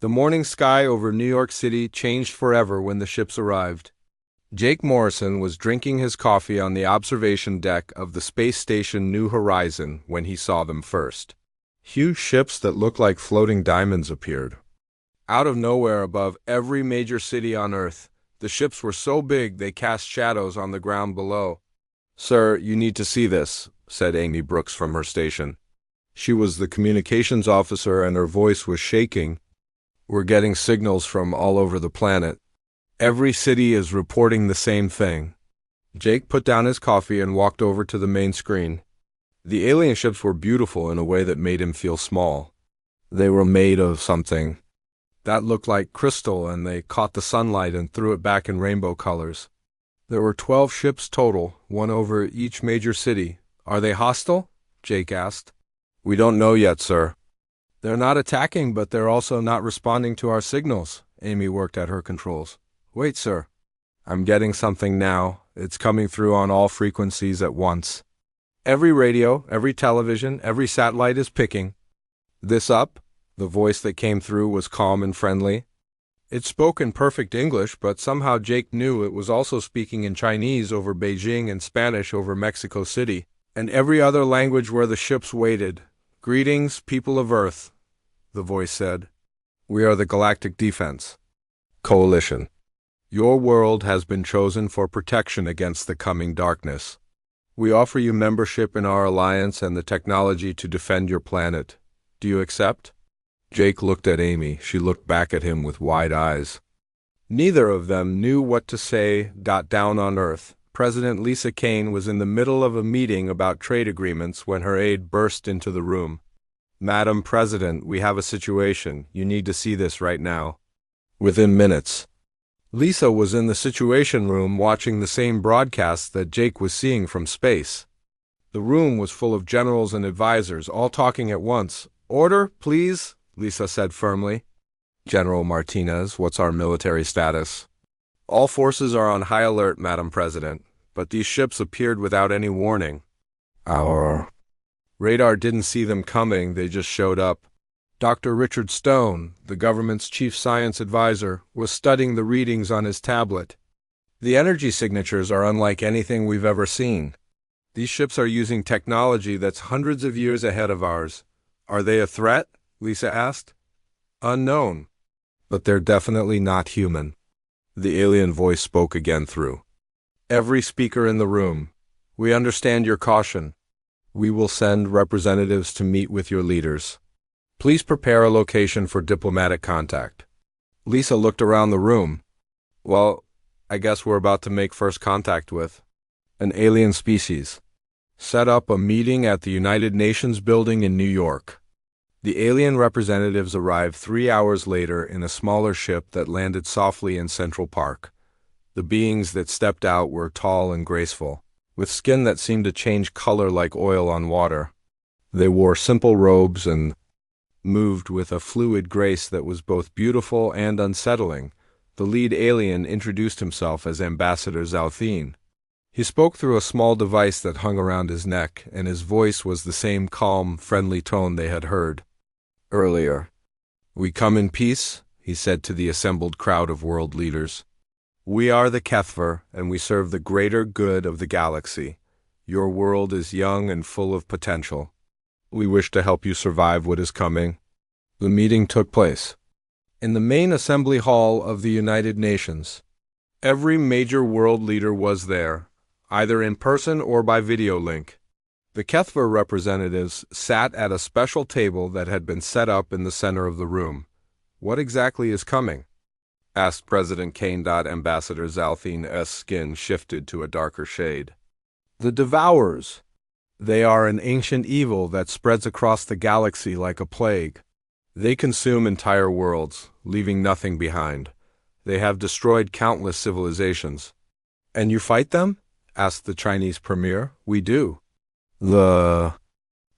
The morning sky over New York City changed forever when the ships arrived. Jake Morrison was drinking his coffee on the observation deck of the space station New Horizon when he saw them first. Huge ships that looked like floating diamonds appeared. Out of nowhere above every major city on Earth, the ships were so big they cast shadows on the ground below. "Sir, you need to see this," said Amy Brooks from her station. She was the communications officer and her voice was shaking. "We're getting signals from all over the planet. Every city is reporting the same thing." Jake put down his coffee and walked over to the main screen. The alien ships were beautiful in a way that made him feel small. They were made of something that looked like crystal, and they caught the sunlight and threw it back in rainbow colors. There were 12 ships total, one over each major city. "Are they hostile?" Jake asked. "We don't know yet, sir. They're not attacking, but they're also not responding to our signals." Amy worked at her controls. "Wait, sir. I'm getting something now. It's coming through on all frequencies at once. Every radio, every television, every satellite is picking this up." The voice that came through was calm and friendly. It spoke in perfect English, but somehow Jake knew it was also speaking in Chinese over Beijing and Spanish over Mexico City, and every other language where the ships waited. "Greetings, people of Earth," the voice said. "We are the Galactic Defense Coalition. Your world has been chosen for protection against the coming darkness. We offer you membership in our alliance and the technology to defend your planet. Do you accept?" Jake looked at Amy. She looked back at him with wide eyes. Neither of them knew what to say. Down on Earth, President Lisa Kane was in the middle of a meeting about trade agreements when her aide burst into the room. "Madam President, we have a situation. You need to see this right now." Within minutes, Lisa was in the Situation Room watching the same broadcast that Jake was seeing from space. The room was full of generals and advisors, all talking at once. "Order, please," Lisa said firmly. "General Martinez, what's our military status?" "All forces are on high alert, Madam President, but these ships appeared without any warning. Our radar didn't see them coming, they just showed up." Dr. Richard Stone, the government's chief science advisor, was studying the readings on his tablet. "The energy signatures are unlike anything we've ever seen. These ships are using technology that's hundreds of years ahead of ours. Are they a threat?" Lisa asked. "Unknown. But they're definitely not human." The alien voice spoke again through every speaker in the room. "We understand your caution. We will send representatives to meet with your leaders. Please prepare a location for diplomatic contact." Lisa looked around the room. "Well, I guess we're about to make first contact with an alien species. Set up a meeting at the United Nations building in New York." The alien representatives arrived 3 hours later in a smaller ship that landed softly in Central Park. The beings that stepped out were tall and graceful, with skin that seemed to change color like oil on water. They wore simple robes and moved with a fluid grace that was both beautiful and unsettling. The lead alien introduced himself as Ambassador Zalthine. He spoke through a small device that hung around his neck, and his voice was the same calm, friendly tone they had heard earlier. "We come in peace," he said to the assembled crowd of world leaders. "We are the HFY, and we serve the greater good of the galaxy. Your world is young and full of potential. We wish to help you survive what is coming." The meeting took place in the main assembly hall of the United Nations. Every major world leader was there, either in person or by video link. The HFY representatives sat at a special table that had been set up in the center of the room. "What exactly is coming?" asked President Kane. Ambassador Zalthine's skin shifted to a darker shade. "The Devourers. They are an ancient evil that spreads across the galaxy like a plague. They consume entire worlds, leaving nothing behind. They have destroyed countless civilizations." "And you fight them?" asked the Chinese premier. "We do. The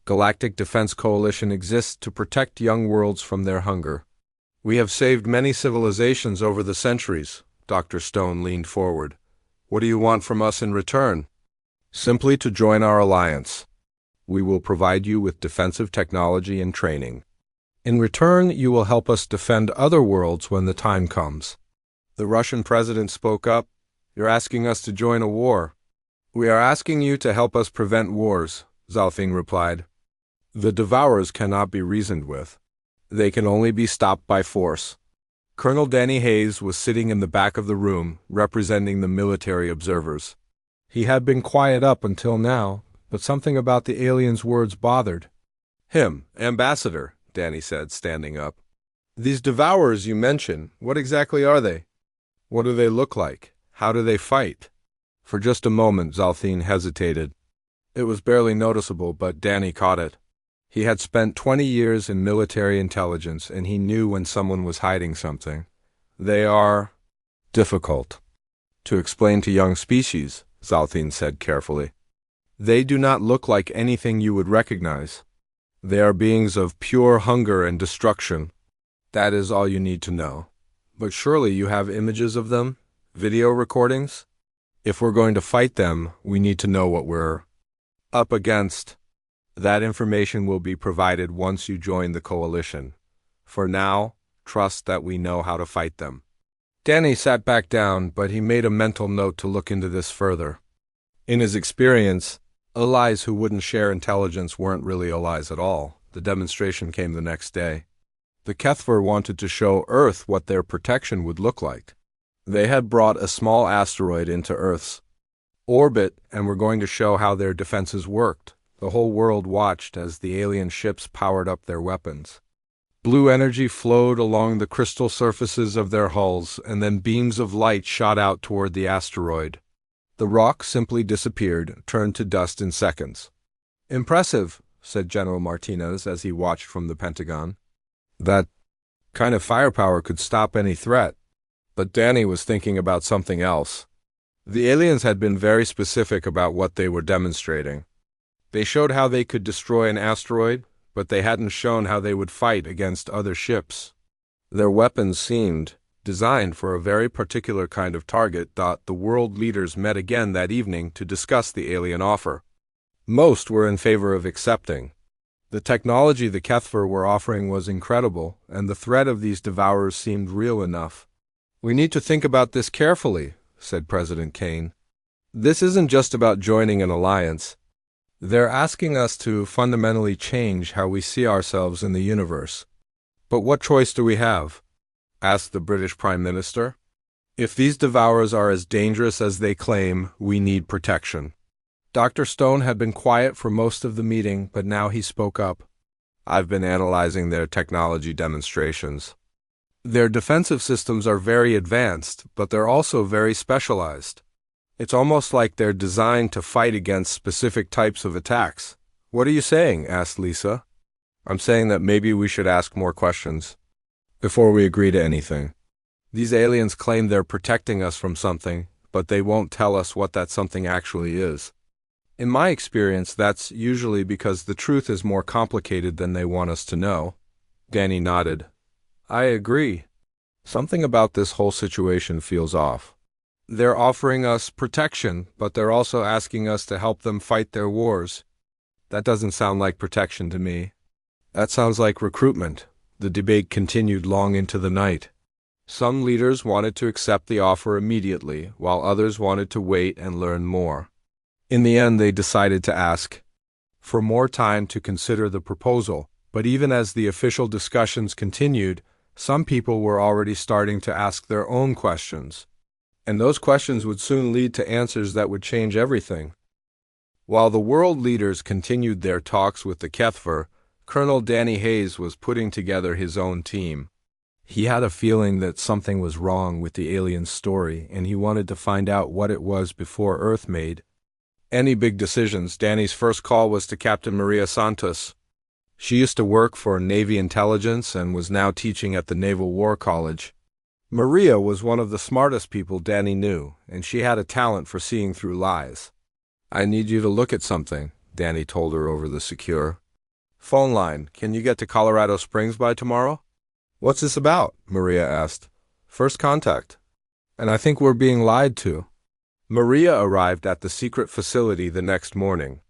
Galactic Defense Coalition exists to protect young worlds from their hunger. We have saved many civilizations over the centuries." Dr. Stone leaned forward. "What do you want from us in return?" "Simply to join our alliance. We will provide you with defensive technology and training. In return, you will help us defend other worlds when the time comes. The Russian president spoke up. You're asking us to join a war. We are asking you to help us prevent wars, Zalfing replied. The Devourers cannot be reasoned with. They can only be stopped by force. Colonel Danny Hayes was sitting in the back of the room, representing the military observers. He had been quiet up until now, but something about the alien's words bothered him. Ambassador, Danny said, standing up. These Devourers you mention, what exactly are they? What do they look like? How do they fight? For just a moment, Zalfine hesitated. It was barely noticeable, but Danny caught it. He had spent 20 years in military intelligence, and he knew when someone was hiding something. They are difficult to explain to young species, Zalfine said carefully. They do not look like anything you would recognize. They are beings of pure hunger and destruction. That is all you need to know. But surely you have images of them? Video recordings? If we're going to fight them, we need to know what we're up against. That information will be provided once you join the coalition. For now, trust that we know how to fight them. Danny sat back down, but he made a mental note to look into this further. In his experience, allies who wouldn't share intelligence weren't really allies at all. The demonstration came the next day. The Kethver wanted to show Earth what their protection would look like. They had brought a small asteroid into Earth's orbit and were going to show how their defenses worked. The whole world watched as the alien ships powered up their weapons. Blue energy flowed along the crystal surfaces of their hulls, and then beams of light shot out toward the asteroid. The rock simply disappeared, turned to dust in seconds. Impressive, said General Martinez as he watched from the Pentagon. That kind of firepower could stop any threat. But Danny was thinking about something else. The aliens had been very specific about what they were demonstrating. They showed how they could destroy an asteroid, but they hadn't shown how they would fight against other ships. Their weapons seemed designed for a very particular kind of target. The world leaders met again that evening to discuss the alien offer. Most were in favor of accepting. The technology the Kethver were offering was incredible, and the threat of these Devourers seemed real enough. We need to think about this carefully, said President Kane. This isn't just about joining an alliance. They're asking us to fundamentally change how we see ourselves in the universe. But what choice do we have? Asked the British Prime Minister. If these Devourers are as dangerous as they claim, we need protection. Dr. Stone had been quiet for most of the meeting, but now he spoke up. I've been analyzing their technology demonstrations. Their defensive systems are very advanced, but they're also very specialized. It's almost like they're designed to fight against specific types of attacks. What are you saying? Asked Lisa. I'm saying that maybe we should ask more questions before we agree to anything. These aliens claim they're protecting us from something, but they won't tell us what that something actually is. In my experience, that's usually because the truth is more complicated than they want us to know. Danny nodded. I agree. Something about this whole situation feels off. They're offering us protection, but they're also asking us to help them fight their wars. That doesn't sound like protection to me. That sounds like recruitment. The debate continued long into the night. Some leaders wanted to accept the offer immediately, while others wanted to wait and learn more. In the end, they decided to ask for more time to consider the proposal, but even as the official discussions continued, some people were already starting to ask their own questions. And those questions would soon lead to answers that would change everything. While the world leaders continued their talks with the Kethver, Colonel Danny Hayes was putting together his own team. He had a feeling that something was wrong with the alien story, and he wanted to find out what it was before Earth made any big decisions. Danny's first call was to Captain Maria Santos. She used to work for Navy Intelligence and was now teaching at the Naval War College. Maria was one of the smartest people Danny knew, and she had a talent for seeing through lies. I need you to look at something, Danny told her over the secure phone line. Can you get to Colorado Springs by tomorrow? What's this about? Maria asked. First contact. And I think we're being lied to. Maria arrived at the secret facility the next morning.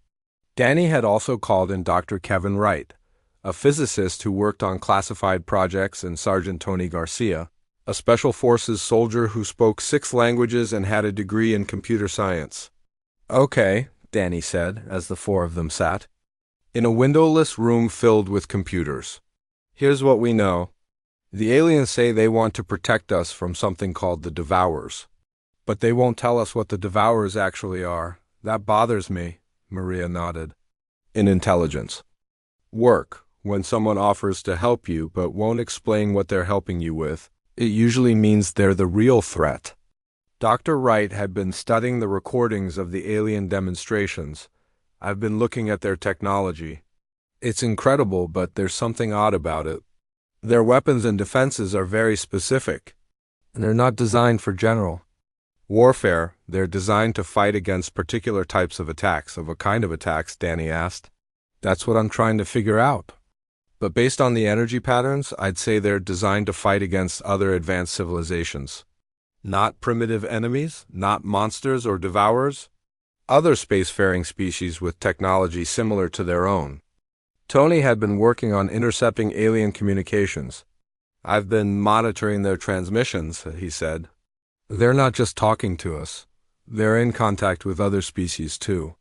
Danny had also called in Dr. Kevin Wright, a physicist who worked on classified projects, and Sergeant Tony Garcia, a special forces soldier who spoke 6 languages and had a degree in computer science. Okay, Danny said, as the 4 of them sat in a windowless room filled with computers. Here's what we know. The aliens say they want to protect us from something called the Devourers. But they won't tell us what the Devourers actually are. That bothers me, Maria nodded. In intelligence work, when someone offers to help you but won't explain what they're helping you with, it usually means they're the real threat. Dr. Wright had been studying the recordings of the alien demonstrations. I've been looking at their technology. It's incredible, but there's something odd about it. Their weapons and defenses are very specific, and they're not designed for general warfare. They're designed to fight against particular types of attacks. Of what kind of attacks? Danny asked. That's what I'm trying to figure out. But based on the energy patterns, I'd say they're designed to fight against other advanced civilizations. Not primitive enemies, not monsters or devourers. Other spacefaring species with technology similar to their own. Tony had been working on intercepting alien communications. I've been monitoring their transmissions, he said. They're not just talking to us. They're in contact with other species too.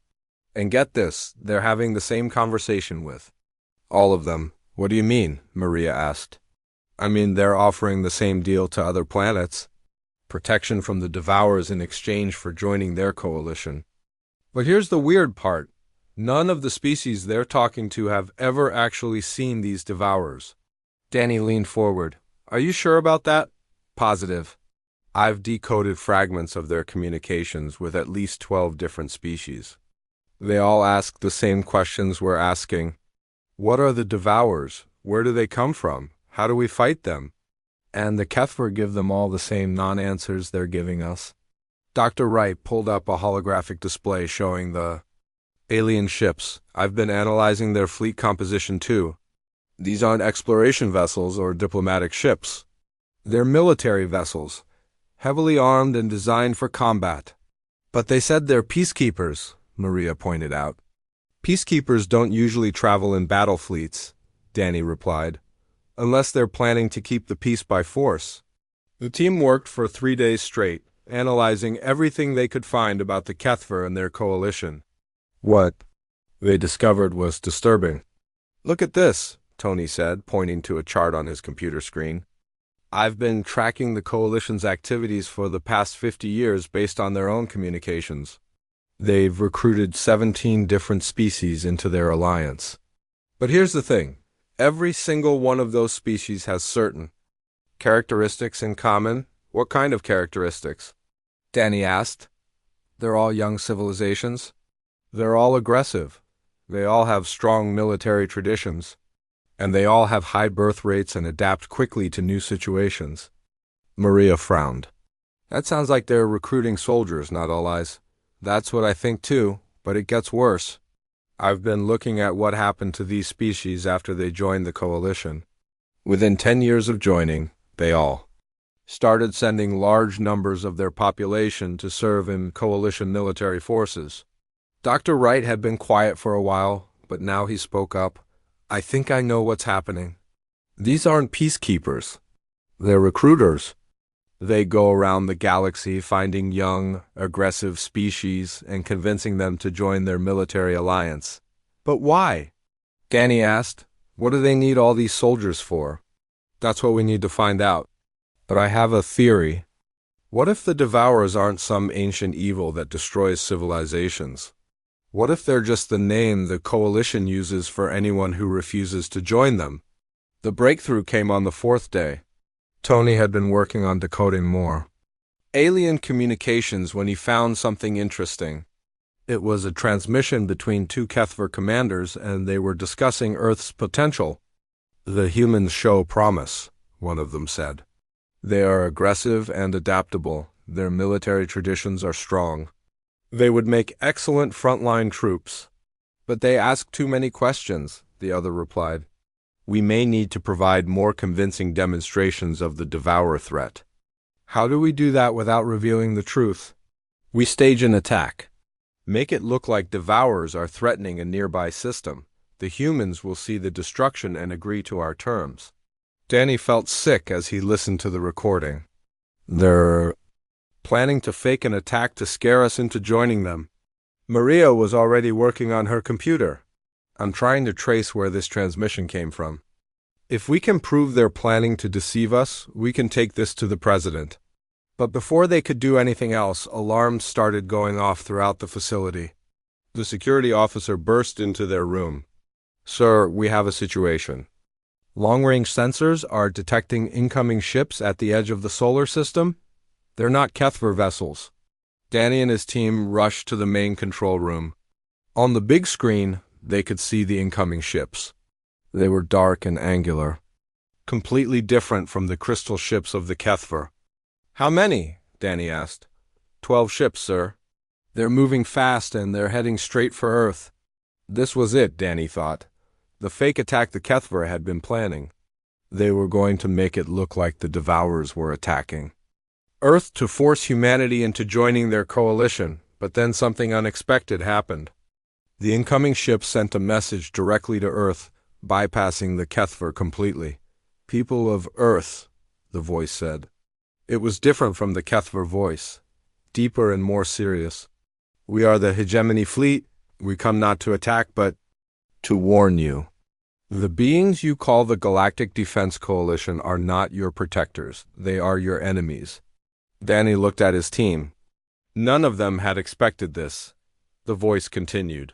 And get this, they're having the same conversation with all of them. What do you mean? Maria asked. I mean, they're offering the same deal to other planets. Protection from the Devourers in exchange for joining their coalition. But here's the weird part. None of the species they're talking to have ever actually seen these Devourers. Danny leaned forward. Are you sure about that? Positive. I've decoded fragments of their communications with at least 12 different species. They all ask the same questions we're asking. What are the Devourers? Where do they come from? How do we fight them? And the Kethver give them all the same non-answers they're giving us. Dr. Wright pulled up a holographic display showing the alien ships. I've been analyzing their fleet composition too. These aren't exploration vessels or diplomatic ships. They're military vessels, heavily armed and designed for combat. But they said they're peacekeepers, Maria pointed out. Peacekeepers don't usually travel in battle fleets, Danny replied, unless they're planning to keep the peace by force. The team worked for 3 days straight, analyzing everything they could find about the Kethver and their coalition. What they discovered was disturbing. Look at this, Tony said, pointing to a chart on his computer screen. I've been tracking the coalition's activities for the past 50 years based on their own communications. They've recruited 17 different species into their alliance. But here's the thing. Every single one of those species has certain characteristics in common. What kind of characteristics? Danny asked. They're all young civilizations. They're all aggressive. They all have strong military traditions. And they all have high birth rates and adapt quickly to new situations. Maria frowned. That sounds like they're recruiting soldiers, not allies. That's what I think too, but it gets worse. I've been looking at what happened to these species after they joined the coalition. Within 10 years of joining, they all started sending large numbers of their population to serve in coalition military forces. Dr. Wright had been quiet for a while, but now he spoke up. I think I know what's happening. These aren't peacekeepers. They're recruiters. They go around the galaxy finding young, aggressive species and convincing them to join their military alliance. But why? Danny asked. What do they need all these soldiers for? That's what we need to find out. But I have a theory. What if the Devourers aren't some ancient evil that destroys civilizations? What if they're just the name the coalition uses for anyone who refuses to join them? The breakthrough came on the 4th day. Tony had been working on decoding more alien communications when he found something interesting. It was a transmission between 2 Kethver commanders, and they were discussing Earth's potential. The humans show promise, one of them said. They are aggressive and adaptable. Their military traditions are strong. They would make excellent frontline troops. But they ask too many questions, the other replied. We may need to provide more convincing demonstrations of the Devourer threat. How do we do that without revealing the truth? We stage an attack. Make it look like Devourers are threatening a nearby system. The humans will see the destruction and agree to our terms. Danny felt sick as he listened to the recording. They're planning to fake an attack to scare us into joining them. Maria was already working on her computer. I'm trying to trace where this transmission came from. If we can prove they're planning to deceive us, we can take this to the president. But before they could do anything else, alarms started going off throughout the facility. The security officer burst into their room. Sir, we have a situation. Long-range sensors are detecting incoming ships at the edge of the solar system. They're not Kethver vessels. Danny and his team rushed to the main control room. On the big screen, they could see the incoming ships. They were dark and angular, completely different from the crystal ships of the Kethver. How many? Danny asked. 12 ships, sir. They're moving fast and they're heading straight for Earth. This was it, Danny thought. The fake attack the Kethver had been planning. They were going to make it look like the Devourers were attacking Earth to force humanity into joining their coalition, but then something unexpected happened. The incoming ship sent a message directly to Earth, bypassing the Kethver completely. People of Earth, the voice said. It was different from the Kethver voice, deeper and more serious. We are the Hegemony Fleet. We come not to attack, but to warn you. The beings you call the Galactic Defense Coalition are not your protectors. They are your enemies. Danny looked at his team. None of them had expected this. The voice continued.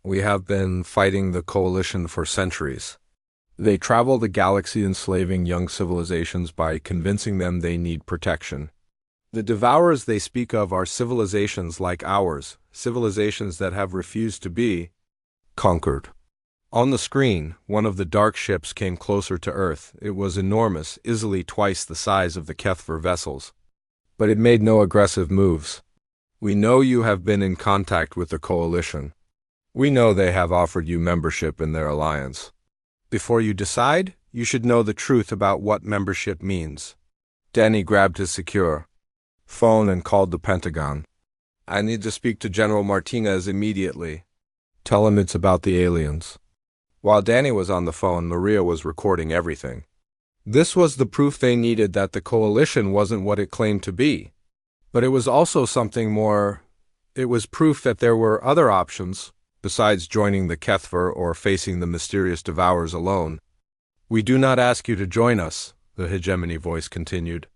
We have been fighting the coalition for centuries. They travel the galaxy enslaving young civilizations by convincing them they need protection. The Devourers they speak of are civilizations like ours, civilizations that have refused to be conquered. On the screen, one of the dark ships came closer to Earth. It was enormous, easily twice the size of the Kethver vessels. But it made no aggressive moves. We know you have been in contact with the coalition. We know they have offered you membership in their alliance. Before you decide, you should know the truth about what membership means. Danny grabbed his secure phone and called the Pentagon. I need to speak to General Martinez immediately. Tell him it's about the aliens. While Danny was on the phone, Maria was recording everything. This was the proof they needed that the coalition wasn't what it claimed to be. But it was also something more. It was proof that there were other options, besides joining the Kethver or facing the mysterious Devourers alone. We do not ask you to join us, the hegemony voice continued.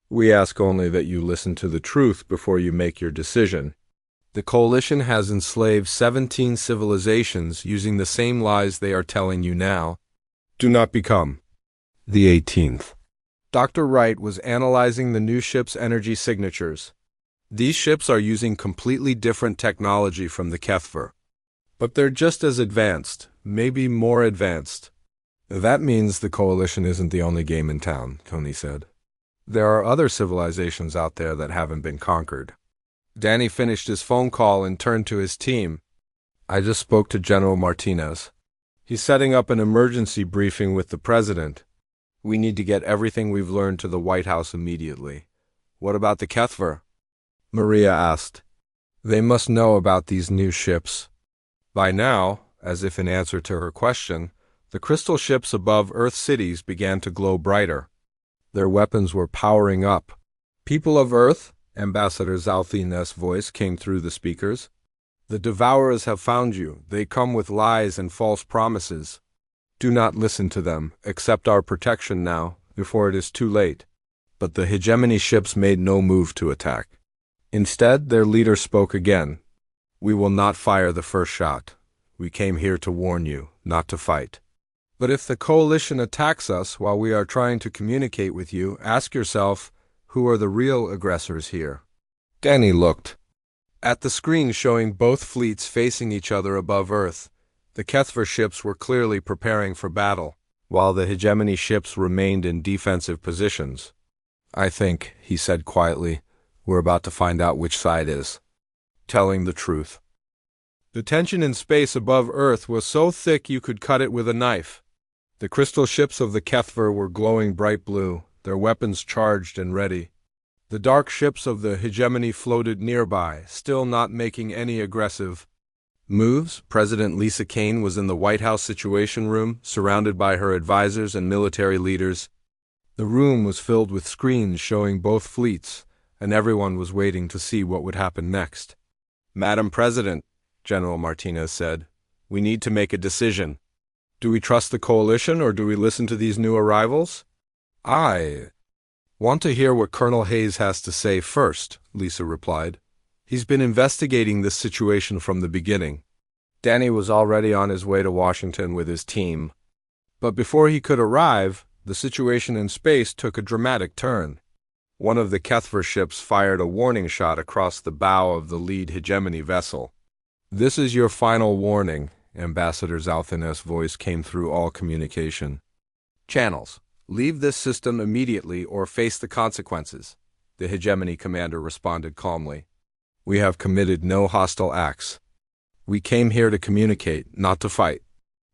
We ask only that you listen to the truth before you make your decision. The coalition has enslaved 17 civilizations using the same lies they are telling you now. Do not become the 18th. Dr. Wright was analyzing the new ship's energy signatures. These ships are using completely different technology from the Kethver. But they're just as advanced, maybe more advanced. That means the coalition isn't the only game in town, Tony said. There are other civilizations out there that haven't been conquered. Danny finished his phone call and turned to his team. I just spoke to General Martinez. He's setting up an emergency briefing with the president. We need to get everything we've learned to the White House immediately. What about the Kethver? Maria asked. They must know about these new ships. By now, as if in answer to her question, the crystal ships above Earth cities began to glow brighter. Their weapons were powering up. People of Earth, Ambassador Zalthina's voice came through the speakers. The Devourers have found you. They come with lies and false promises. Do not listen to them. Accept our protection now, before it is too late. But the hegemony ships made no move to attack. Instead, their leader spoke again. We will not fire the first shot. We came here to warn you, not to fight. But if the coalition attacks us while we are trying to communicate with you, ask yourself, who are the real aggressors here? Danny looked at the screen showing both fleets facing each other above Earth. The Kethver ships were clearly preparing for battle, while the hegemony ships remained in defensive positions. I think, he said quietly, we're about to find out which side is telling the truth. The tension in space above Earth was so thick you could cut it with a knife. The crystal ships of the Kethver were glowing bright blue, their weapons charged and ready. The dark ships of the hegemony floated nearby, still not making any aggressive Moves. President Lisa Kane was in the White House Situation Room, surrounded by her advisors and military leaders. The room was filled with screens showing both fleets, and everyone was waiting to see what would happen next. "Madam President," General Martinez said, "we need to make a decision. Do we trust the coalition or do we listen to these new arrivals?" "I want to hear what Colonel Hayes has to say first," Lisa replied. "He's been investigating this situation from the beginning." Danny was already on his way to Washington with his team. But before he could arrive, the situation in space took a dramatic turn. One of the HFY ships fired a warning shot across the bow of the lead hegemony vessel. "This is your final warning," Ambassador Zalthin's voice came through all communication channels. "Leave this system immediately or face the consequences," the hegemony commander responded calmly. "We have committed no hostile acts. We came here to communicate, not to fight.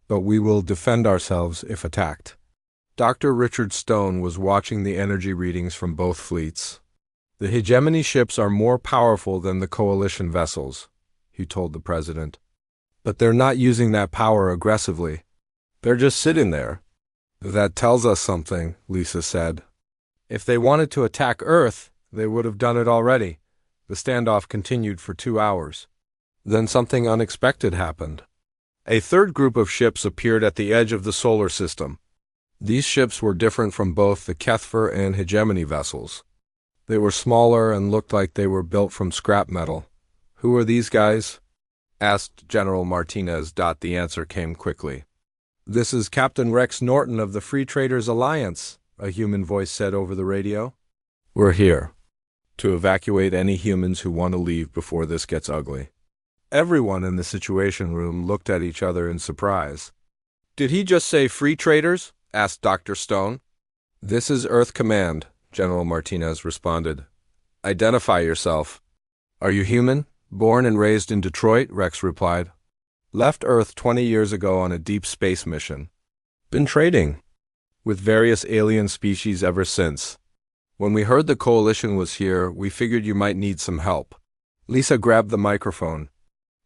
But we will defend ourselves if attacked." Dr. Richard Stone was watching the energy readings from both fleets. "The hegemony ships are more powerful than the coalition vessels," he told the president. "But they're not using that power aggressively. They're just sitting there." "That tells us something," Lisa said. "If they wanted to attack Earth, they would have done it already." The standoff continued for 2 hours. Then something unexpected happened. A third group of ships appeared at the edge of the solar system. These ships were different from both the HFY and hegemony vessels. They were smaller and looked like they were built from scrap metal. "Who are these guys?" asked General Martinez. The answer came quickly. "This is Captain Rex Norton of the Free Traders Alliance," a human voice said over the radio. "We're here to evacuate any humans who want to leave before this gets ugly." Everyone in the Situation Room looked at each other in surprise. "Did he just say free traders?" asked Dr. Stone. "This is Earth Command," General Martinez responded. "Identify yourself." "Are you human? Born and raised in Detroit?" Rex replied. "Left Earth 20 years ago on a deep space mission. Been trading with various alien species ever since. When we heard the coalition was here, we figured you might need some help." Lisa grabbed the microphone.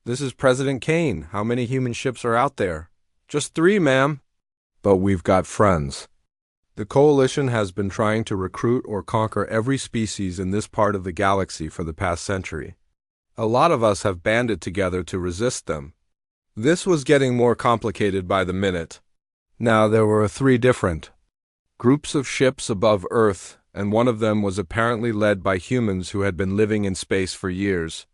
"This is President Kane. How many human ships are out there?" "Just 3, ma'am." "But we've got friends. The coalition has been trying to recruit or conquer every species in this part of the galaxy for the past century. A lot of us have banded together to resist them." This was getting more complicated by the minute. Now there were 3 different groups of ships above Earth, and one of them was apparently led by humans who had been living in space for years.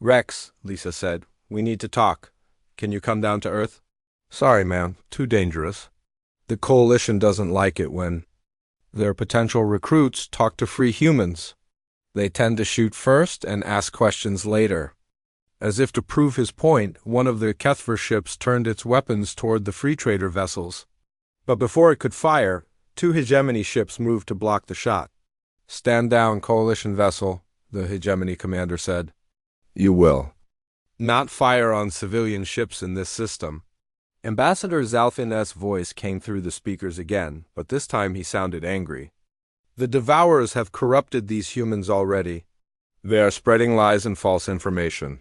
"Rex," Lisa said, "we need to talk. Can you come down to Earth?" "Sorry, ma'am. Too dangerous. The coalition doesn't like it when their potential recruits talk to free humans. They tend to shoot first and ask questions later." As if to prove his point, one of the HFY ships turned its weapons toward the free trader vessels. But before it could fire, 2 hegemony ships moved to block the shot. "Stand down, coalition vessel," the hegemony commander said. "You will not fire on civilian ships in this system." Ambassador Zalthin's voice came through the speakers again, but this time he sounded angry. "The Devourers have corrupted these humans already. They are spreading lies and false information.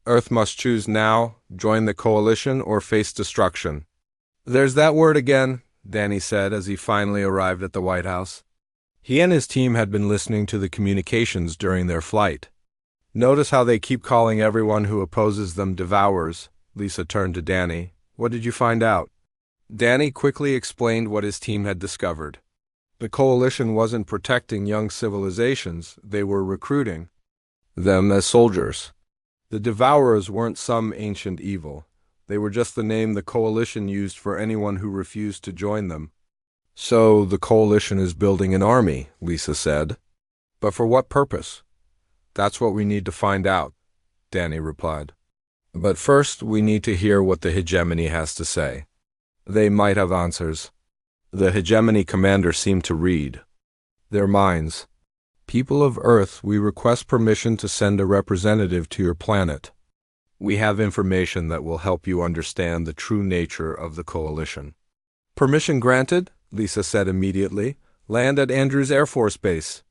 Earth must choose now, join the coalition, or face destruction." "There's that word again," Danny said as he finally arrived at the White House. He and his team had been listening to the communications during their flight. "Notice how they keep calling everyone who opposes them Devourers." Lisa turned to Danny. "What did you find out?" Danny quickly explained what his team had discovered. The coalition wasn't protecting young civilizations, they were recruiting them as soldiers. The Devourers weren't some ancient evil. They were just the name the coalition used for anyone who refused to join them. "So the coalition is building an army," Lisa said. "But for what purpose?" "That's what we need to find out," Danny replied. "But first we need to hear what the hegemony has to say. They might have answers." The hegemony commander seemed to read their minds. "People of Earth, we request permission to send a representative to your planet. We have information that will help you understand the true nature of the coalition." "Permission granted," Lisa said immediately. "Land at Andrews Air Force Base."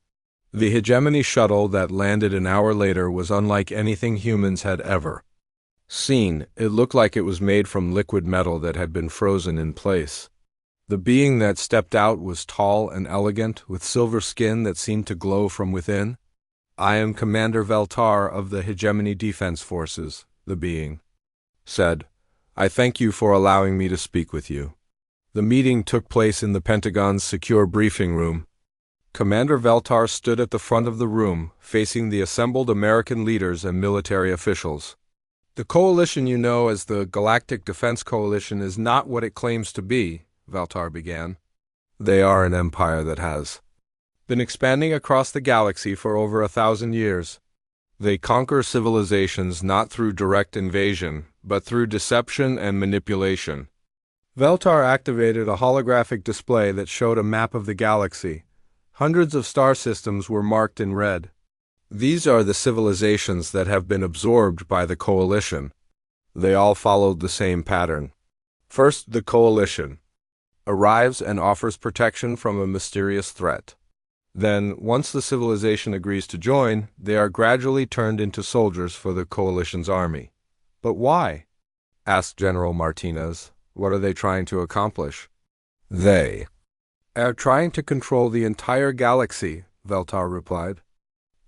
The hegemony shuttle that landed an hour later was unlike anything humans had ever Seen, it looked like it was made from liquid metal that had been frozen in place. The being that stepped out was tall and elegant, with silver skin that seemed to glow from within. "I am Commander Veltar of the Hegemony Defense Forces," the being said. "I thank you for allowing me to speak with you." The meeting took place in the Pentagon's secure briefing room. Commander Veltar stood at the front of the room, facing the assembled American leaders and military officials. "The coalition you know as the Galactic Defense Coalition is not what it claims to be," Veltar began. "They are an empire that has been expanding across the galaxy for over 1,000 years. They conquer civilizations not through direct invasion, but through deception and manipulation." Veltar activated a holographic display that showed a map of the galaxy. Hundreds of star systems were marked in red. These are the civilizations that have been absorbed by the coalition. They all followed the same pattern. First, the coalition arrives and offers protection from a mysterious threat. Then, once the civilization agrees to join, they are gradually turned into soldiers for the coalition's army. "But why?" asked General Martinez. "What are they trying to accomplish?" "They are trying to control the entire galaxy," Veltar replied.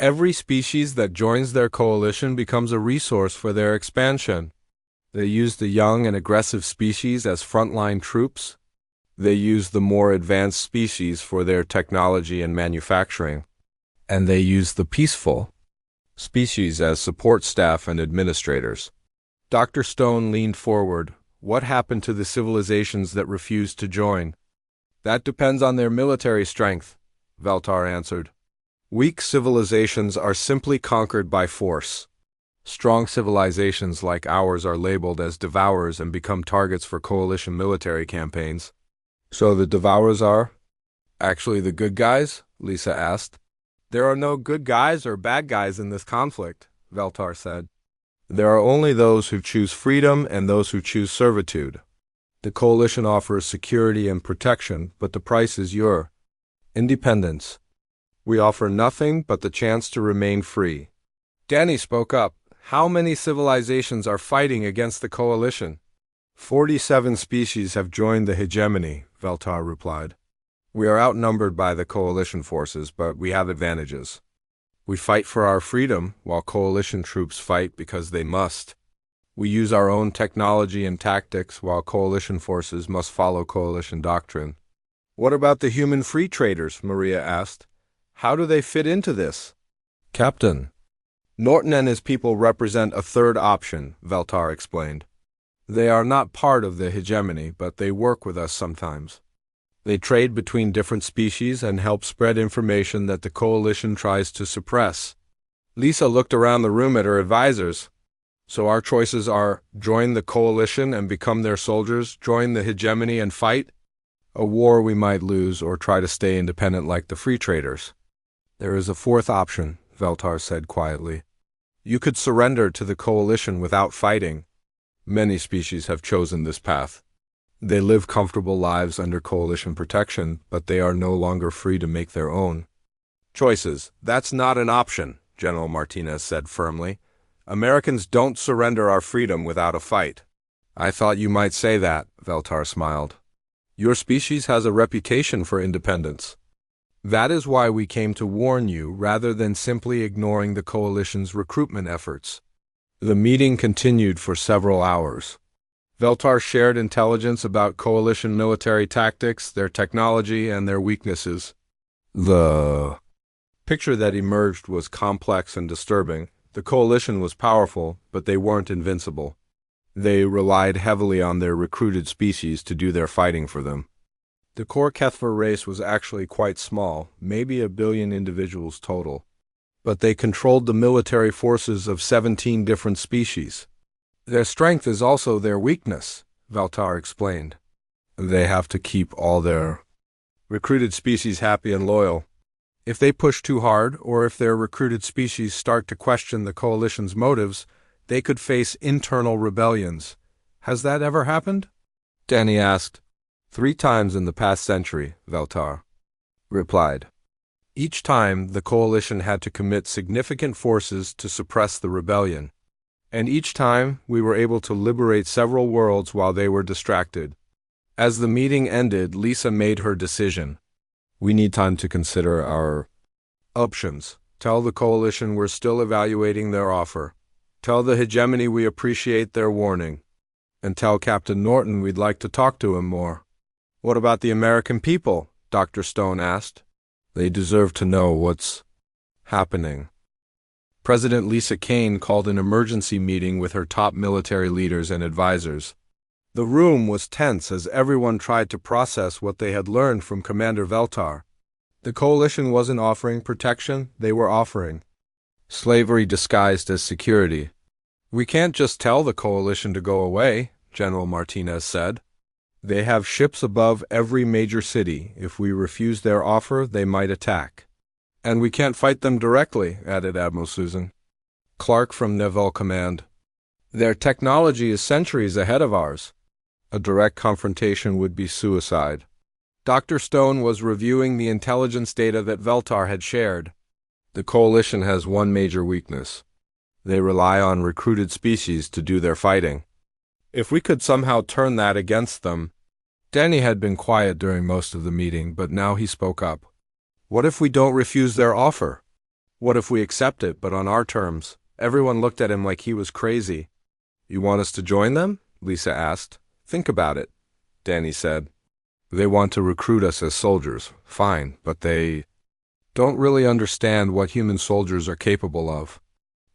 "Every species that joins their coalition becomes a resource for their expansion. They use the young and aggressive species as frontline troops. They use the more advanced species for their technology and manufacturing. And they use the peaceful species as support staff and administrators." Dr. Stone leaned forward. "What happened to the civilizations that refused to join?" "That depends on their military strength," Veltar answered. "Weak civilizations are simply conquered by force. Strong civilizations like ours are labeled as devourers and become targets for coalition military campaigns." "So the devourers are actually the good guys?" Lisa asked. "There are no good guys or bad guys in this conflict," Veltar said. "There are only those who choose freedom and those who choose servitude. The coalition offers security and protection, but the price is your independence. We offer nothing but the chance to remain free." Danny spoke up. "How many civilizations are fighting against the coalition?" 47 species have joined the hegemony," Veltar replied. "We are outnumbered by the coalition forces, but we have advantages. We fight for our freedom, while coalition troops fight because they must. We use our own technology and tactics, while coalition forces must follow coalition doctrine." "What about the human free traders?" Maria asked. "How do they fit into this?" "Captain Norton and his people represent a third option," Veltar explained. "They are not part of the hegemony, but they work with us sometimes. They trade between different species and help spread information that the coalition tries to suppress." Lisa looked around the room at her advisors. "So our choices are join the coalition and become their soldiers, join the hegemony and fight a war we might lose, or try to stay independent like the free traders." "There is a fourth option," Veltar said quietly. "You could surrender to the coalition without fighting. Many species have chosen this path. They live comfortable lives under coalition protection, but they are no longer free to make their own choices." "That's not an option," General Martinez said firmly. "Americans don't surrender our freedom without a fight." "I thought you might say that," Veltar smiled. "Your species has a reputation for independence. That is why we came to warn you, rather than simply ignoring the coalition's recruitment efforts." The meeting continued for several hours. Veltar shared intelligence about coalition military tactics, their technology, and their weaknesses. The picture that emerged was complex and disturbing. The coalition was powerful, but they weren't invincible. They relied heavily on their recruited species to do their fighting for them. The core Kethver race was actually quite small, maybe 1 billion individuals total. But they controlled the military forces of 17 different species. "Their strength is also their weakness," Veltar explained. "They have to keep all their recruited species happy and loyal. If they push too hard, or if their recruited species start to question the coalition's motives, they could face internal rebellions." "Has that ever happened?" Danny asked. 3 times in the past century," Veltar replied. "Each time, the coalition had to commit significant forces to suppress the rebellion. And each time, we were able to liberate several worlds while they were distracted. As the meeting ended, Lisa made her decision. We need time to consider our options. Tell the coalition we're still evaluating their offer. Tell the hegemony we appreciate their warning. And tell Captain Norton we'd like to talk to him more. What about the American people? Dr. Stone asked. They deserve to know what's happening. President Lisa Kane called an emergency meeting with her top military leaders and advisors. The room was tense as everyone tried to process what they had learned from Commander Veltar. The coalition wasn't offering protection, they were offering slavery disguised as security. We can't just tell the coalition to go away, General Martinez said. They have ships above every major city. If we refuse their offer, they might attack. And we can't fight them directly, added Admiral Susan Clark from Naval Command. Their technology is centuries ahead of ours. A direct confrontation would be suicide. Dr. Stone was reviewing the intelligence data that Veltar had shared. The coalition has one major weakness. They rely on recruited species to do their fighting. If we could somehow turn that against them. Danny had been quiet during most of the meeting, but now he spoke up. What if we don't refuse their offer? What if we accept it, but on our terms? Everyone looked at him like he was crazy. You want us to join them? Lisa asked. Think about it, Danny said. They want to recruit us as soldiers. Fine, but they don't really understand what human soldiers are capable of.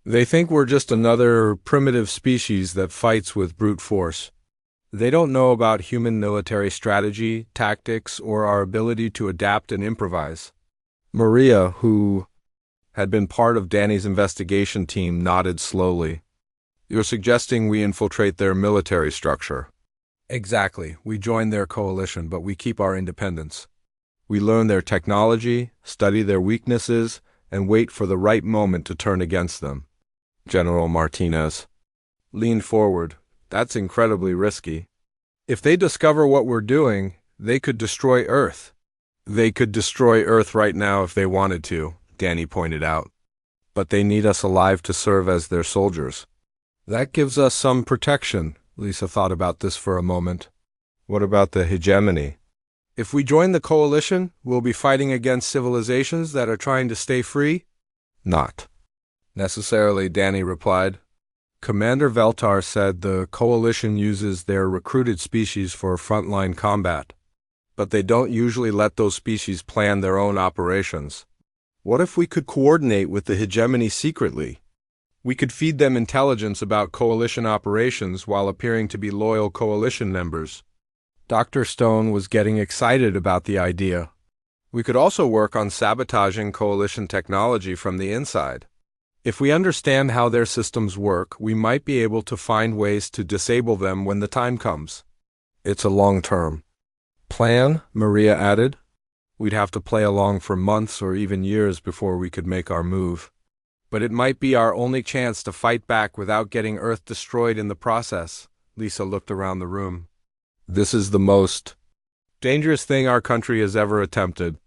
They think we're just another primitive species that fights with brute force. They don't know about human military strategy, tactics, or our ability to adapt and improvise. Maria, who had been part of Danny's investigation team, nodded slowly. You're suggesting we infiltrate their military structure. Exactly. We join their coalition, but we keep our independence. We learn their technology, study their weaknesses, and wait for the right moment to turn against them. General Martinez leaned forward. That's incredibly risky. If they discover what we're doing, they could destroy Earth. They could destroy Earth right now if they wanted to, Danny pointed out. But they need us alive to serve as their soldiers. That gives us some protection. Lisa thought about this for a moment. What about the hegemony? If we join the coalition, we'll be fighting against civilizations that are trying to stay free? Not necessarily, Danny replied. Commander Veltar said the coalition uses their recruited species for frontline combat. But they don't usually let those species plan their own operations. What if we could coordinate with the hegemony secretly? We could feed them intelligence about coalition operations while appearing to be loyal coalition members. Dr. Stone was getting excited about the idea. We could also work on sabotaging coalition technology from the inside. If we understand how their systems work, we might be able to find ways to disable them when the time comes. It's a long-term plan, Maria added. We'd have to play along for months or even years before we could make our move. But it might be our only chance to fight back without getting Earth destroyed in the process. Lisa looked around the room. This is the most dangerous thing our country has ever attempted.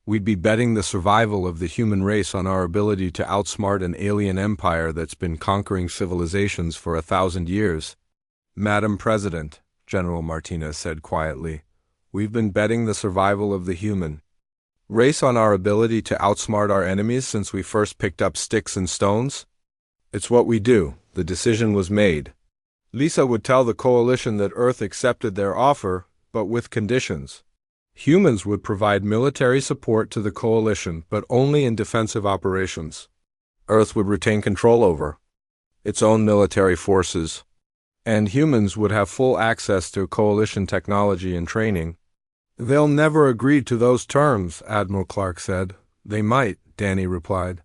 We'd be betting the survival of the human race on our ability to outsmart an alien empire that's been conquering civilizations for 1,000 years. Madam President, General Martinez said quietly, we've been betting the survival of the human race on our ability to outsmart our enemies since we first picked up sticks and stones. It's what we do. The decision was made. Lisa would tell the coalition that Earth accepted their offer, but with conditions. Humans would provide military support to the coalition, but only in defensive operations. Earth would retain control over its own military forces, and humans would have full access to coalition technology and training. They'll never agree to those terms, Admiral Clark said. They might, Danny replied.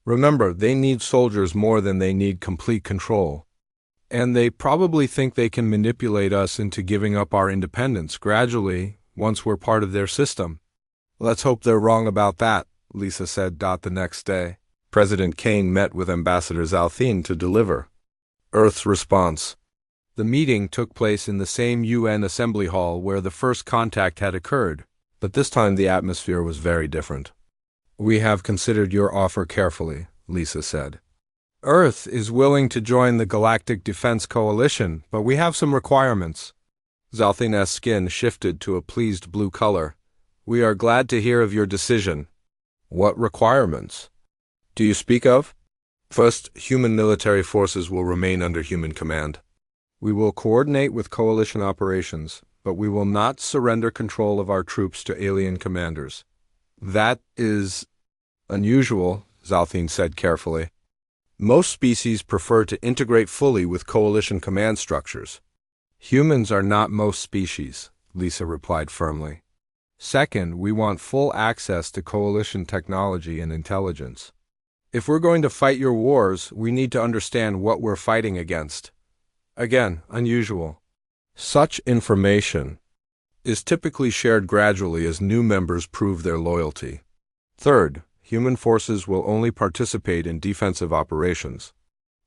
Remember, they need soldiers more than they need complete control. And they probably think they can manipulate us into giving up our independence gradually, once we're part of their system. Let's hope they're wrong about that, Lisa said. The next day, President Kane met with Ambassador Zalthine to deliver Earth's response. The meeting took place in the same UN Assembly Hall where the first contact had occurred, but this time the atmosphere was very different. We have considered your offer carefully, Lisa said. Earth is willing to join the Galactic Defense Coalition, but we have some requirements. Zalthin's skin shifted to a pleased blue color. We are glad to hear of your decision. What requirements do you speak of? First, human military forces will remain under human command. We will coordinate with coalition operations, but we will not surrender control of our troops to alien commanders. That is unusual, Zalthin said carefully. Most species prefer to integrate fully with coalition command structures. Humans are not most species, Lisa replied firmly. Second, we want full access to coalition technology and intelligence. If we're going to fight your wars, we need to understand what we're fighting against. Again, unusual. Such information is typically shared gradually as new members prove their loyalty. Third, human forces will only participate in defensive operations.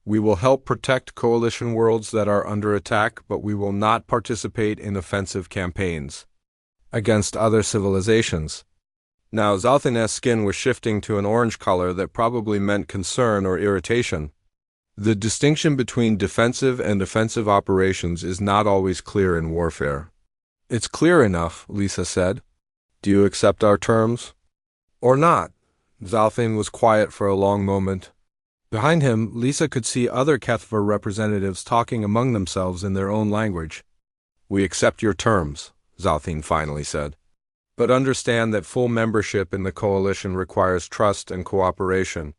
We will help protect coalition worlds that are under attack, but we will not participate in offensive campaigns against other civilizations. Now, Zalthin's skin was shifting to an orange color that probably meant concern or irritation. The distinction between defensive and offensive operations is not always clear in warfare. It's clear enough, Lisa said. Do you accept our terms? Or not? Zalthin was quiet for a long moment. Behind him, Lisa could see other HFY representatives talking among themselves in their own language. We accept your terms, Zalthin finally said. But understand that full membership in the coalition requires trust and cooperation.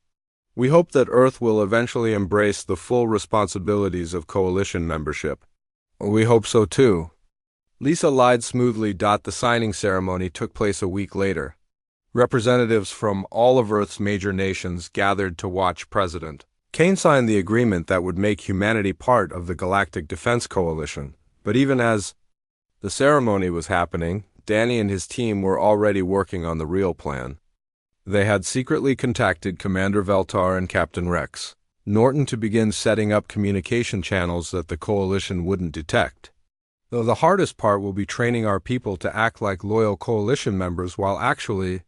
We hope that Earth will eventually embrace the full responsibilities of coalition membership. We hope so too. Lisa lied smoothly. The signing ceremony took place a week later. Representatives from all of Earth's major nations gathered to watch President Kane sign the agreement that would make humanity part of the Galactic Defense Coalition. But even as the ceremony was happening, Danny and his team were already working on the real plan. They had secretly contacted Commander Veltar and Captain Rex Norton to begin setting up communication channels that the Coalition wouldn't detect. Though the hardest part will be training our people to act like loyal Coalition members while actually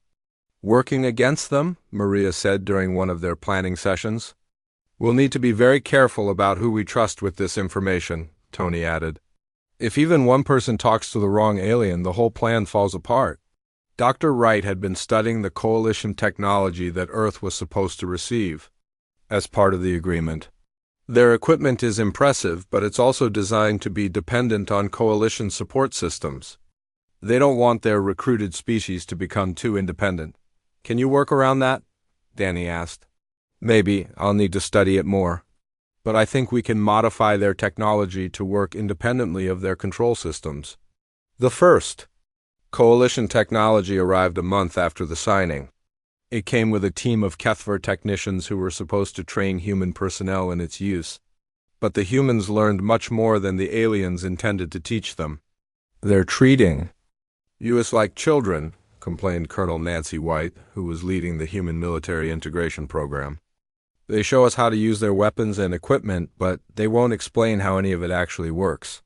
working against them, Maria said during one of their planning sessions. We'll need to be very careful about who we trust with this information, Tony added. If even one person talks to the wrong alien, the whole plan falls apart. Dr. Wright had been studying the Coalition technology that Earth was supposed to receive as part of the agreement. Their equipment is impressive, but it's also designed to be dependent on Coalition support systems. They don't want their recruited species to become too independent. Can you work around that? Danny asked. Maybe. I'll need to study it more. But I think we can modify their technology to work independently of their control systems. The first Coalition technology arrived a month after the signing. It came with a team of HFY technicians who were supposed to train human personnel in its use. But the humans learned much more than the aliens intended to teach them. They're treating us like children, complained Colonel Nancy White, who was leading the human military integration program. They show us how to use their weapons and equipment, but they won't explain how any of it actually works.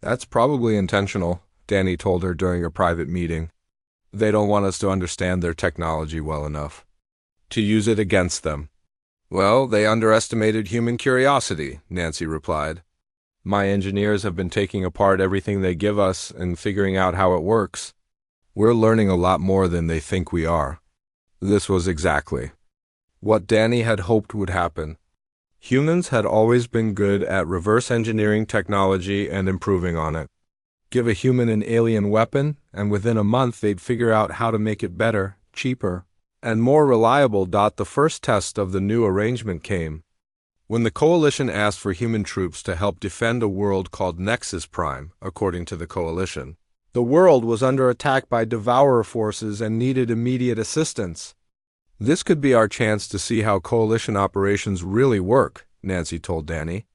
That's probably intentional, Danny told her during a private meeting. They don't want us to understand their technology well enough to use it against them. Well, they underestimated human curiosity, Nancy replied. My engineers have been taking apart everything they give us and figuring out how it works. We're learning a lot more than they think we are. This was exactly what Danny had hoped would happen. Humans had always been good at reverse engineering technology and improving on it. Give a human an alien weapon, and within a month they'd figure out how to make it better, cheaper, and more reliable. The first test of the new arrangement came when the Coalition asked for human troops to help defend a world called Nexus Prime, according to the Coalition. The world was under attack by Devourer forces and needed immediate assistance. This could be our chance to see how Coalition operations really work, Nancy told Danny,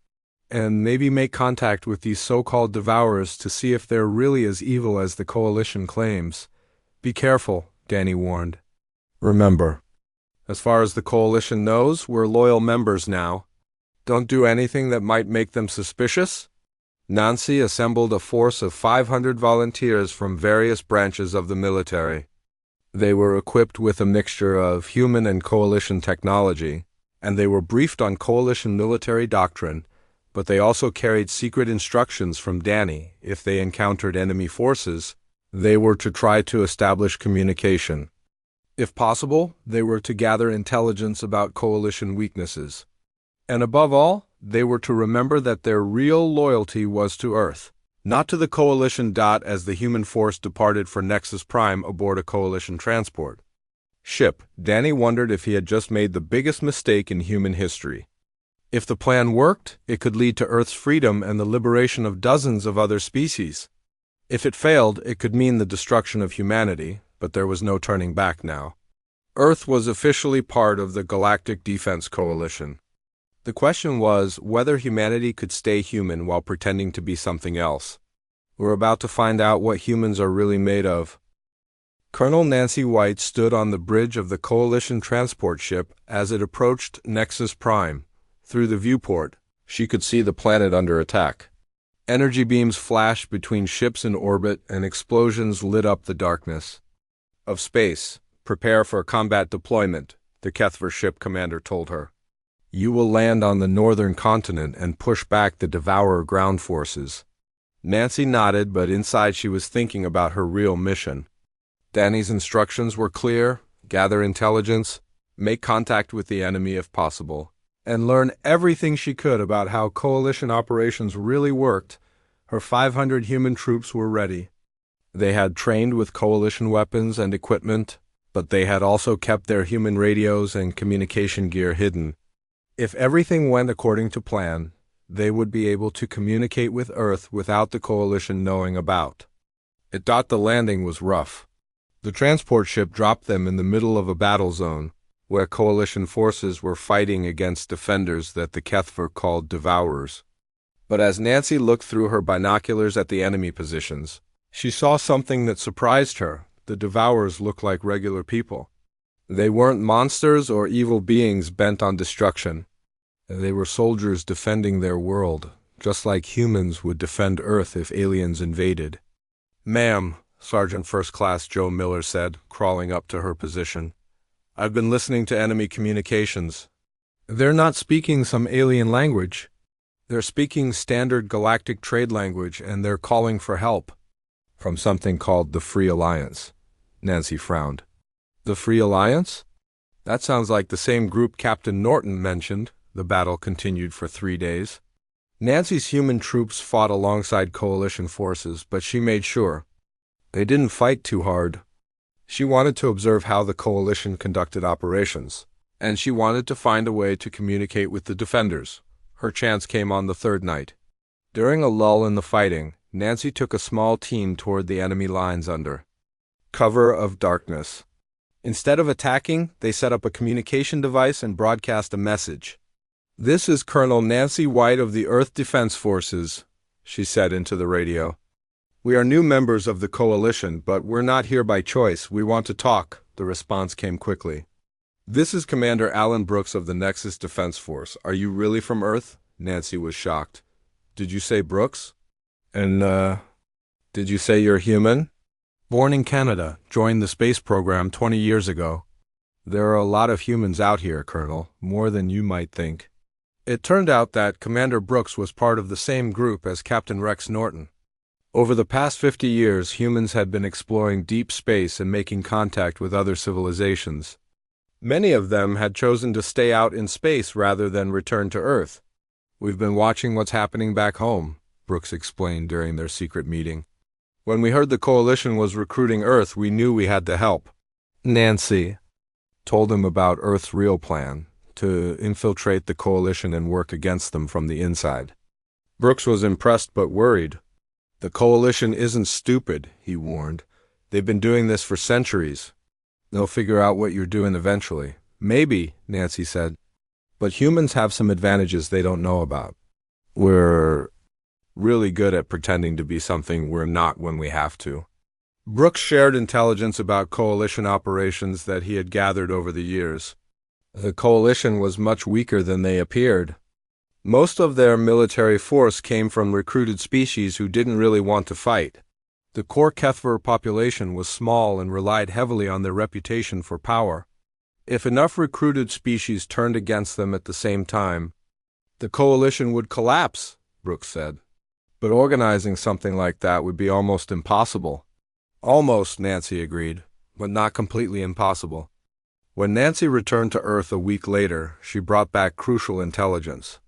and maybe make contact with these so-called Devourers to see if they're really as evil as the Coalition claims. Be careful, Danny warned. Remember, as far as the Coalition knows, we're loyal members now. Don't do anything that might make them suspicious. Nancy assembled a force of 500 volunteers from various branches of the military. They were equipped with a mixture of human and Coalition technology, and they were briefed on coalition military doctrine, but they also carried secret instructions from Danny. If they encountered enemy forces, they were to try to establish communication. If possible, they were to gather intelligence about coalition weaknesses. And above all, they were to remember that their real loyalty was to Earth, not to the coalition. As the human force departed for Nexus Prime aboard a coalition transport ship, Danny wondered if he had just made the biggest mistake in human history. If the plan worked, it could lead to Earth's freedom and the liberation of dozens of other species. If it failed, it could mean the destruction of humanity, but there was no turning back now. Earth was officially part of the Galactic Defense Coalition. The question was whether humanity could stay human while pretending to be something else. We're about to find out what humans are really made of. Colonel Nancy White stood on the bridge of the Coalition transport ship as it approached Nexus Prime. Through the viewport, she could see the planet under attack. Energy beams flashed between ships in orbit and explosions lit up the darkness of space. Prepare for combat deployment, the Kethver ship commander told her. You will land on the northern continent and push back the Devourer ground forces. Nancy nodded, but inside she was thinking about her real mission. Danny's instructions were clear: gather intelligence, make contact with the enemy if possible, and learn everything she could about how coalition operations really worked. Her 500 human troops were ready. They had trained with coalition weapons and equipment, but they had also kept their human radios and communication gear hidden. If everything went according to plan, they would be able to communicate with Earth without the coalition knowing about it. The landing was rough. The transport ship dropped them in the middle of a battle zone, where coalition forces were fighting against defenders that the Kethver called Devourers. But as Nancy looked through her binoculars at the enemy positions, she saw something that surprised her. The Devourers looked like regular people. They weren't monsters or evil beings bent on destruction. They were soldiers defending their world, just like humans would defend Earth if aliens invaded. "Ma'am," Sergeant First Class Joe Miller said, crawling up to her position, "I've been listening to enemy communications. They're not speaking some alien language. They're speaking standard galactic trade language, and they're calling for help." "From something called the Free Alliance." Nancy frowned. "The Free Alliance? That sounds like the same group Captain Norton mentioned." The battle continued for 3 days. Nancy's human troops fought alongside coalition forces, but she made sure they didn't fight too hard. She wanted to observe how the coalition conducted operations, and she wanted to find a way to communicate with the defenders. Her chance came on the third night. During a lull in the fighting, Nancy took a small team toward the enemy lines under cover of darkness. Instead of attacking, they set up a communication device and broadcast a message. "This is Colonel Nancy White of the Earth Defense Forces," she said into the radio. "We are new members of the coalition, but we're not here by choice. We want to talk." The response came quickly. "This is Commander Alan Brooks of the Nexus Defense Force. Are you really from Earth?" Nancy was shocked. "Did you say Brooks? And, did you say you're human?" "Born in Canada, joined the space program 20 years ago. There are a lot of humans out here, Colonel, more than you might think." It turned out that Commander Brooks was part of the same group as Captain Rex Norton. Over the past 50 years, humans had been exploring deep space and making contact with other civilizations. Many of them had chosen to stay out in space rather than return to Earth. "We've been watching what's happening back home," Brooks explained during their secret meeting. "When we heard the coalition was recruiting Earth, we knew we had to help." Nancy told him about Earth's real plan: to infiltrate the coalition and work against them from the inside. Brooks was impressed but worried. "The coalition isn't stupid," he warned. "They've been doing this for centuries. They'll figure out what you're doing eventually." "Maybe," Nancy said. "But humans have some advantages they don't know about. We're really good at pretending to be something we're not when we have to." Brooks shared intelligence about coalition operations that he had gathered over the years. The coalition was much weaker than they appeared. Most of their military force came from recruited species who didn't really want to fight. The core Kethver population was small and relied heavily on their reputation for power. If enough recruited species turned against them at the same time, the coalition would collapse, Brooks said. But organizing something like that would be almost impossible. Almost, Nancy agreed, but not completely impossible. When Nancy returned to Earth a week later, she brought back crucial intelligence.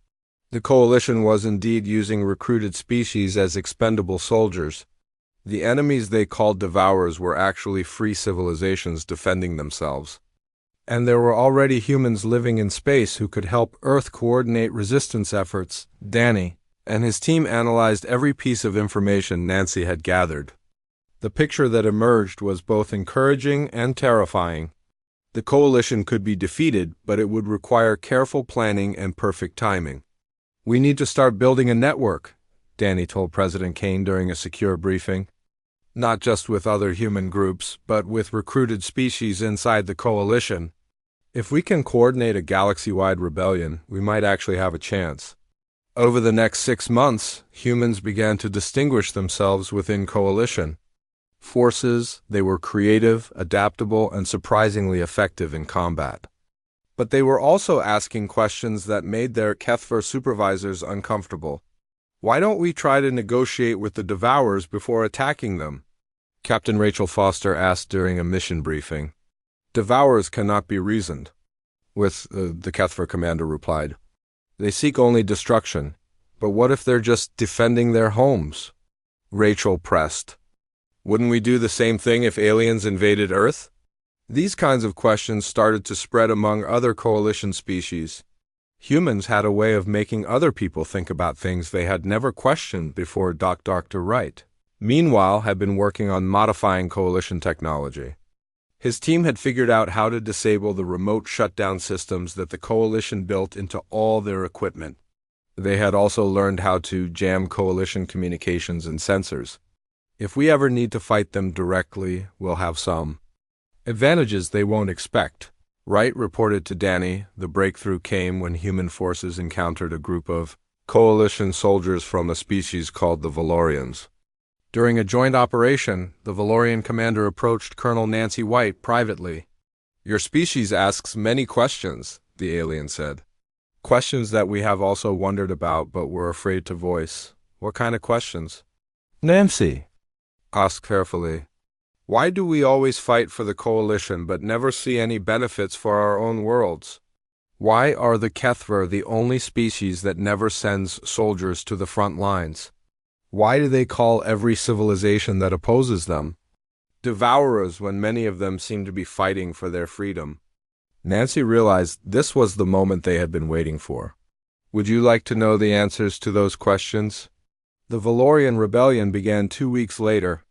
The coalition was indeed using recruited species as expendable soldiers. The enemies they called devourers were actually free civilizations defending themselves. And there were already humans living in space who could help Earth coordinate resistance efforts. Danny and his team analyzed every piece of information Nancy had gathered. The picture that emerged was both encouraging and terrifying. The coalition could be defeated, but it would require careful planning and perfect timing. "We need to start building a network," Danny told President Kane during a secure briefing. "Not just with other human groups, but with recruited species inside the coalition. If we can coordinate a galaxy-wide rebellion, we might actually have a chance." Over the next 6 months, humans began to distinguish themselves within coalition forces. They were creative, adaptable, and surprisingly effective in combat. But they were also asking questions that made their HFY supervisors uncomfortable. "Why don't we try to negotiate with the Devourers before attacking them?" Captain Rachel Foster asked during a mission briefing. "Devourers cannot be reasoned with," the HFY commander replied. "They seek only destruction. But what if they're just defending their homes?" Rachel pressed. "Wouldn't we do the same thing if aliens invaded Earth?" These kinds of questions started to spread among other coalition species. Humans had a way of making other people think about things they had never questioned before. Dr. Wright, meanwhile, had been working on modifying coalition technology. His team had figured out how to disable the remote shutdown systems that the coalition built into all their equipment. They had also learned how to jam coalition communications and sensors. If we ever need to fight them directly, we'll have some advantages they won't expect. Wright reported to Danny the breakthrough came when human forces encountered a group of coalition soldiers from a species called the Valorians. During a joint operation, the Valorian commander approached Colonel Nancy White privately. "Your species asks many questions," the alien said. "Questions that we have also wondered about but were afraid to voice." "What kind of questions?" Nancy asked carefully. "Why do we always fight for the coalition but never see any benefits for our own worlds? Why are the HFY the only species that never sends soldiers to the front lines? Why do they call every civilization that opposes them devourers when many of them seem to be fighting for their freedom?" Nancy realized this was the moment they had been waiting for. "Would you like to know the answers to those questions?" The Valorian rebellion began 2 weeks later.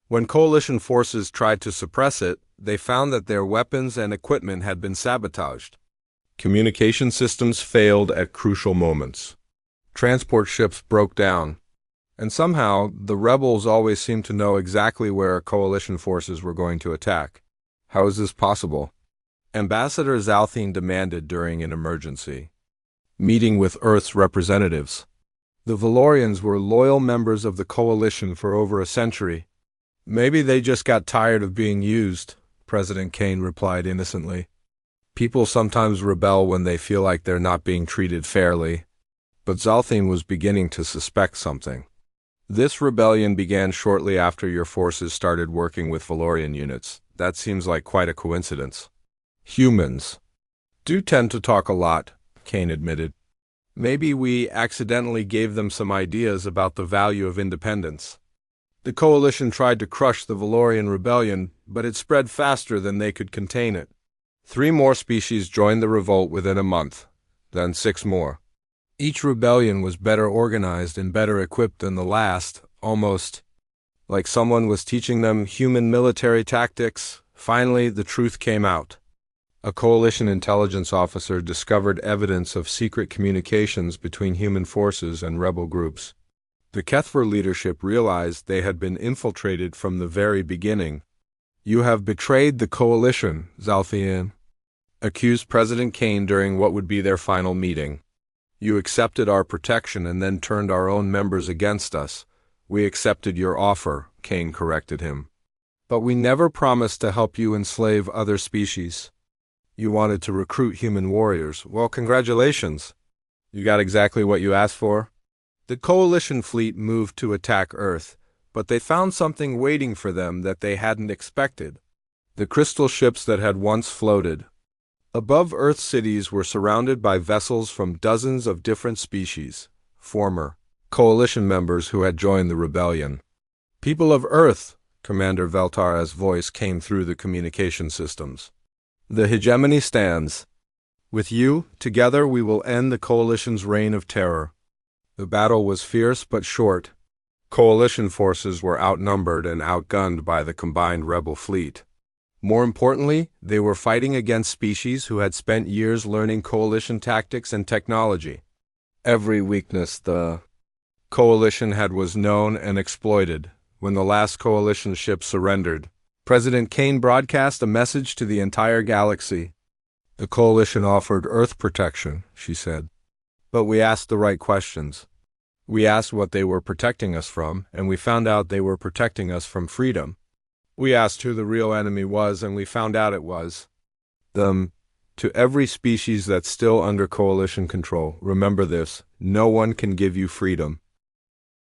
When coalition forces tried to suppress it, they found that their weapons and equipment had been sabotaged. Communication systems failed at crucial moments. Transport ships broke down. And somehow, the rebels always seemed to know exactly where coalition forces were going to attack. How is this possible? Ambassador Zalthine demanded during an emergency meeting with Earth's representatives. The Valorians were loyal members of the coalition for over a century. "Maybe they just got tired of being used," President Kane replied innocently. "People sometimes rebel when they feel like they're not being treated fairly." But Zalthine was beginning to suspect something. "This rebellion began shortly after your forces started working with Valorian units. That seems like quite a coincidence." "Humans do tend to talk a lot," Kane admitted. "Maybe we accidentally gave them some ideas about the value of independence. The coalition tried to crush the Valorian rebellion, but it spread faster than they could contain it. 3 more species joined the revolt within a month, then 6 more. Each rebellion was better organized and better equipped than the last, almost like someone was teaching them human military tactics. Finally, the truth came out. A coalition intelligence officer discovered evidence of secret communications between human forces and rebel groups. The HFY leadership realized they had been infiltrated from the very beginning. "You have betrayed the coalition," Zalthine accused President Kane during what would be their final meeting. "You accepted our protection and then turned our own members against us." "We accepted your offer," Kane corrected him. "But we never promised to help you enslave other species. You wanted to recruit human warriors. Well, congratulations. You got exactly what you asked for. The Coalition fleet moved to attack Earth, but they found something waiting for them that they hadn't expected. The crystal ships that had once floated above Earth's cities were surrounded by vessels from dozens of different species, former Coalition members who had joined the rebellion. People of Earth, Commander Veltara's voice came through the communication systems. The hegemony stands. With you, together we will end the Coalition's reign of terror. The battle was fierce but short. Coalition forces were outnumbered and outgunned by the combined rebel fleet. More importantly, they were fighting against species who had spent years learning Coalition tactics and technology. Every weakness the Coalition had was known and exploited. When the last Coalition ship surrendered, President Kane broadcast a message to the entire galaxy. The Coalition offered Earth protection, she said. But we asked the right questions. We asked what they were protecting us from, and we found out they were protecting us from freedom. We asked who the real enemy was, and we found out it was them. To every species that's still under Coalition control, remember this: no one can give you freedom.